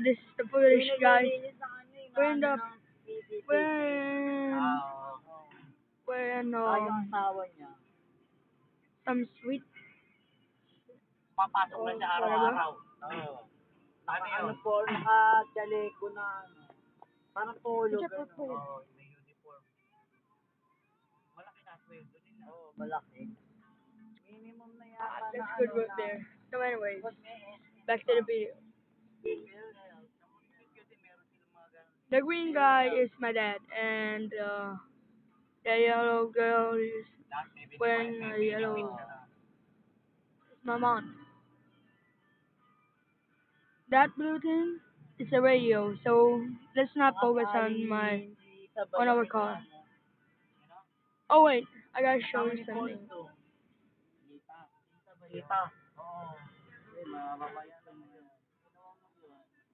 this is the footage, guys. Linis na We're in the PPP. we're in Yung asawa niya. some sweet Papasok na siya araw-araw. Oo. Ano po, naka-chaleco na ano. Parang polo. Oo, may uniform. Malaki na sweldo nila. Oo, malaki. Minimum na yata na that's good work there. So anyways, back to the video. The green guy is my dad, and the yellow girl is wearing a yellow. It's my mom. That blue thing is a radio, so let's not focus on our car. Oh wait, I gotta show you something.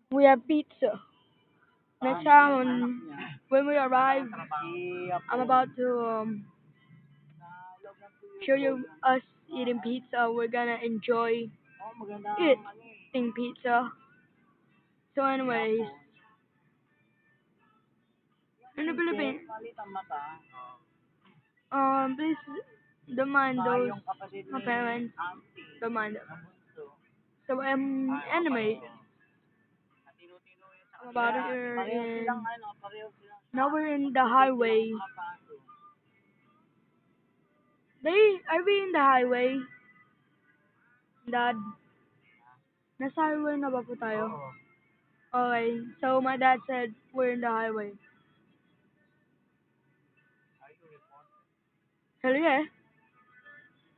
We have pizza. Next time when we arrive, I'm about to show you us eating pizza. We're gonna enjoy eating pizza. So anyways, in the Philippines, please don't mind those, my parents, don't mind them. So anyway, I'm about here in, now we're in the highway. Are we in the highway? Dad, nasa highway na ba po tayo? Okay, so my dad said we're in the highway. Hell yeah.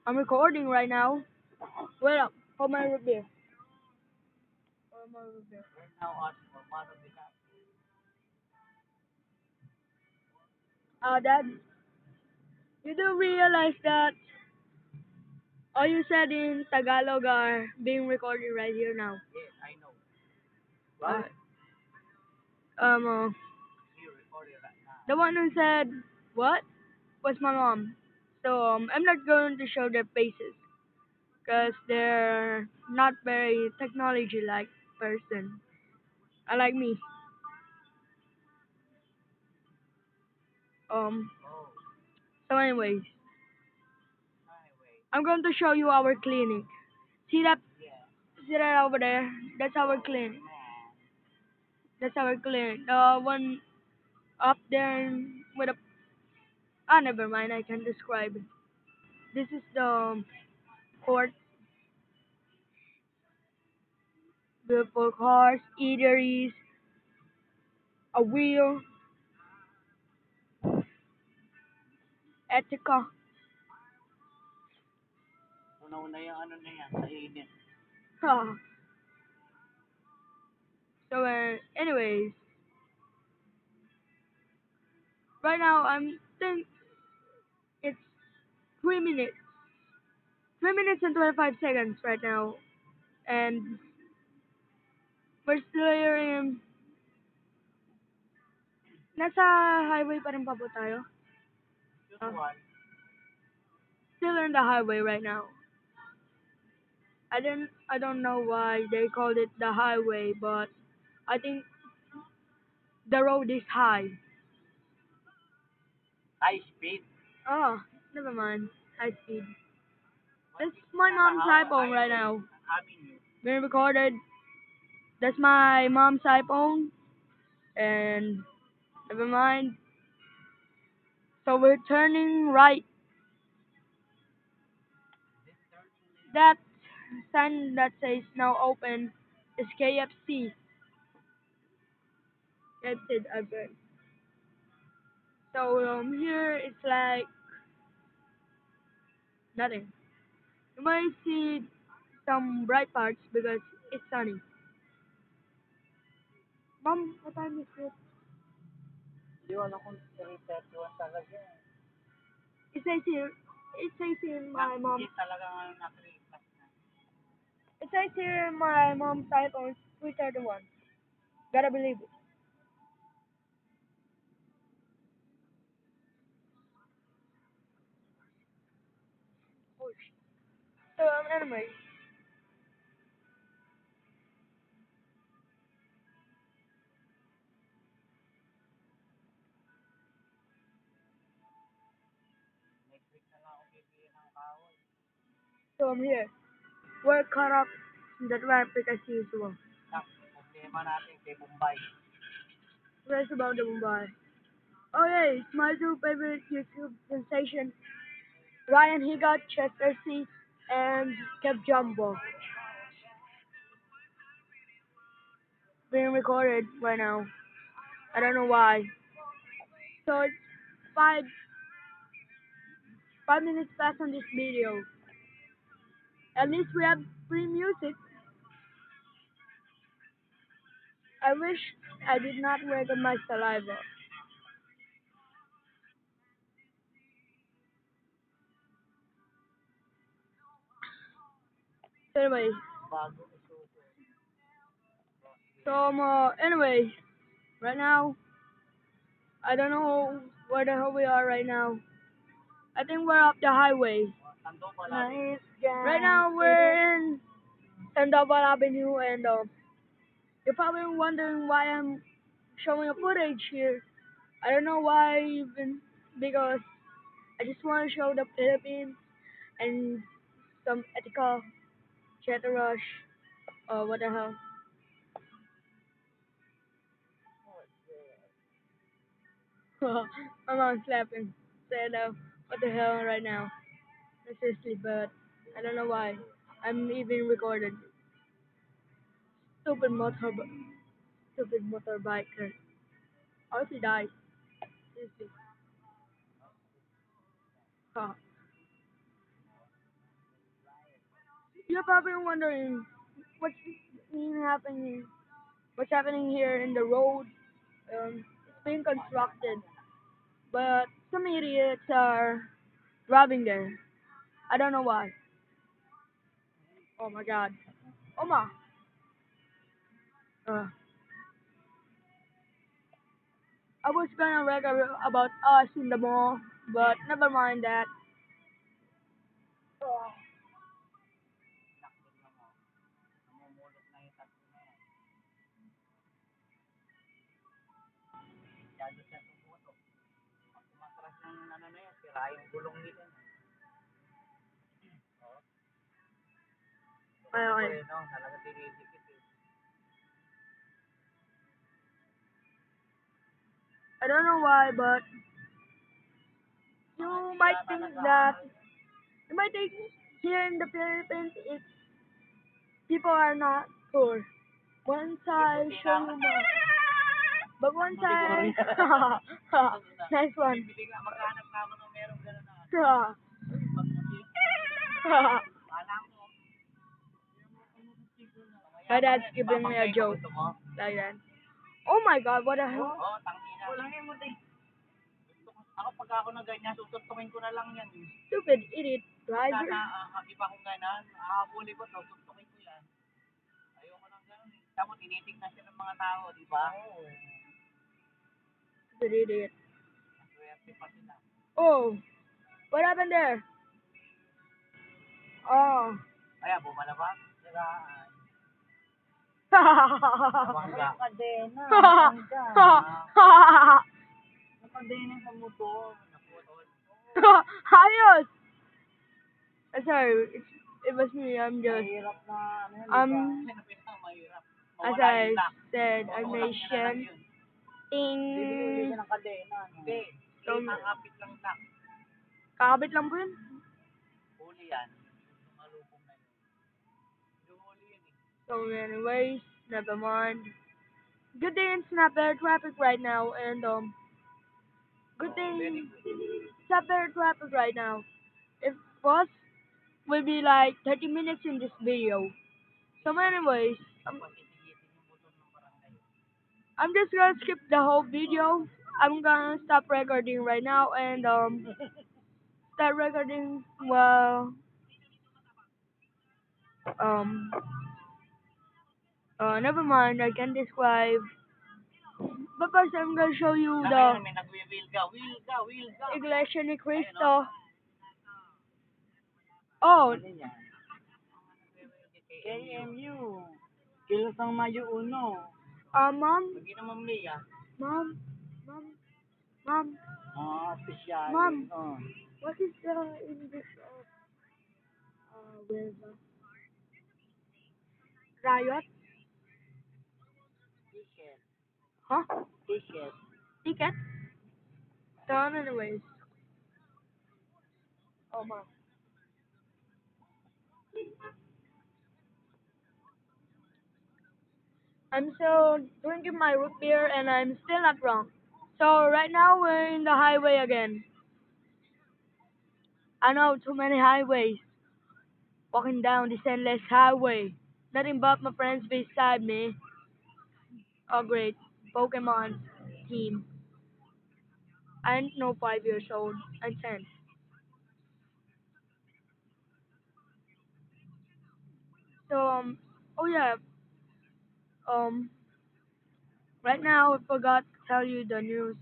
I'm recording right now. Wait up, hold my root beer. Dad, you do realize that all you said in Tagalog are being recorded right here now? Yes, I know. What? The one who said what was my mom. So I'm not going to show their faces because they're not very technology like person. I like me. So anyways, I'm going to show you our clinic. See that? See that over there? That's our clinic. That's our clinic. The one up there with a never mind. I can describe it. This is the court. Beautiful cars, eateries, a wheel, Etika. Una-una yung ano na yan, sa init. Huh. So anyways, right now I'm think it's 3 minutes. 3 minutes and 25 seconds right now, and we're still here in. Nasa highway pa rin pa po tayo. Still in the highway right now. I don't know why they called it the highway, but I think the road is high. High speed. Oh, never mind. High speed. That's my mom's iPhone right now. Being recorded. That's my mom's iPhone. And never mind. So we're turning right. That sign that says now open is KFC. That's it, I bet. So here it's like nothing. You might see some bright parts because it's sunny. Mom, what time is it? Hindi ko alam kung 3:31 talaga. It says here in my mom. Hindi talaga nga nakalipas na. It says here in my mom's iPhone 3:31. Gotta believe it. Oh, shit. So anyway, So I'm here. We're caught up in the traffic as usual. Problema natin kay Bombay. Where's about the Mumbai? Oh yeah, it's my two favorite YouTube sensation. Ryan Higa, Chester C, and Kev Jumbo. Being recorded right now. I don't know why. So it's five 5 minutes past on this video. At least we have free music. I wish I did not record my saliva. Anyway, Bago. anyway, right now, I don't know where the hell we are right now. I think we're up the highway. Tando pala. Nice guy. Right now we're in Sandoval Avenue, and you're probably wondering why I'm showing a footage here. I don't know why even, because I just want to show the Philippines and some ethical chat rush. What the hell? My mom's laughing. Said, what the hell right now? Seriously, but I don't know why. I'm even recorded. Stupid stupid motorbiker. I hope he dies. Seriously. Huh. You're probably wondering what's happening. What's happening here in the road? It's being constructed, but some idiots are driving there. I don't know why. Oh my god. Oh my. Uh, I was gonna record about us in the mall, but never mind that. Namumulot na yung tatlo na yan. Masyado siya tumuto. Pag tumatras ng ano na yan, sira yung gulong nila. Okay. No, talaga dinidikit eh. I don't know why, but you might think here in the Philippines, people are not poor. Once I show you more, but once I nice one. Bibili nga, maghanap nga ako ng merong gano'n na. Alam mo. My dad's giving me a joke like that. Oh my god, what the hell? Oo, tangina. Walang yung muti. Ako pag ako na ganyan, susuntukin ko na lang yan. Stupid idiot driver. Iba kong ganan, ahabuli ko, susuntukin ko yan. Ayoko nang gano'n eh. Tamo, tinitignan siya ng mga tao, di ba? Oo. Stupid idiot. Swerte pa sila. Oh, what happened there? Oh. Kaya, bumalabas. Siraan. Nakadena. Nakadena sa motor. Naputol. Ayos! Sorry, it was me. I'm just. Mahirap na, mahirap. As I said, I mentioned. Bibili siya ng kadena. Hindi. Kakapit lang lang. Kakabit lang po yun? Huli yan. Malupong na yun. Huli yun eh. So anyways, never mind. Good thing it's not bad traffic right now, and good thing it's not bad traffic right now. If it was, will be like 30 minutes in this video. So anyways, I'm just gonna skip the whole video. I'm gonna stop recording right now and start recording well never mind, I can describe. But first I'm gonna show you the Iglesia ni Cristo. Oh, KMU. Kilos ng Mayo 1. Mom, Hindi naman Mia. Mom, Official. Mom, what is the English of with Riot. Ticket. Huh? Ticket. Ticket? So anyways. Oh my. I'm still drinking my root beer and I'm still not drunk. So right now we're in the highway again. I know too many highways. Walking down this endless highway. Nothing but my friends beside me. Oh great. Pokemon team. I ain't no 5 years old. I'm 10. So oh yeah. Um right now I forgot to tell you the news.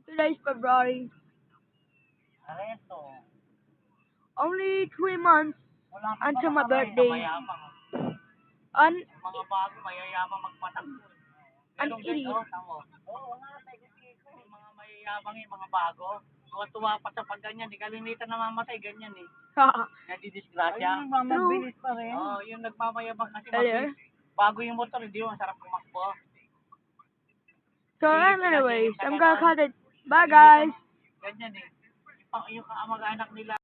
Today's February. Areto. Only 3 months Wala ka until ba my nakareta, birthday. mayabang. An Mga bago, mayayabang magpatakbo. an Meron idiot. ganito, tamo. Oo nga, teko-teko. Yung mga mayayabang mga bago. Tuwa-tuwa pa sa pagganyan, kalimitan namamatay, ganyan eh. Nadidisgrasya. Ay, mabilis pa rin. Oo, yung nagmamayabang kasi Earlier. mabilis. Bago yung motor, hindi yung masarap kumakbo. So Sige, anyways, sige, I'm ganon. gonna cut it. Bye guys. Ganyan eh. Yung kamag-anak nila.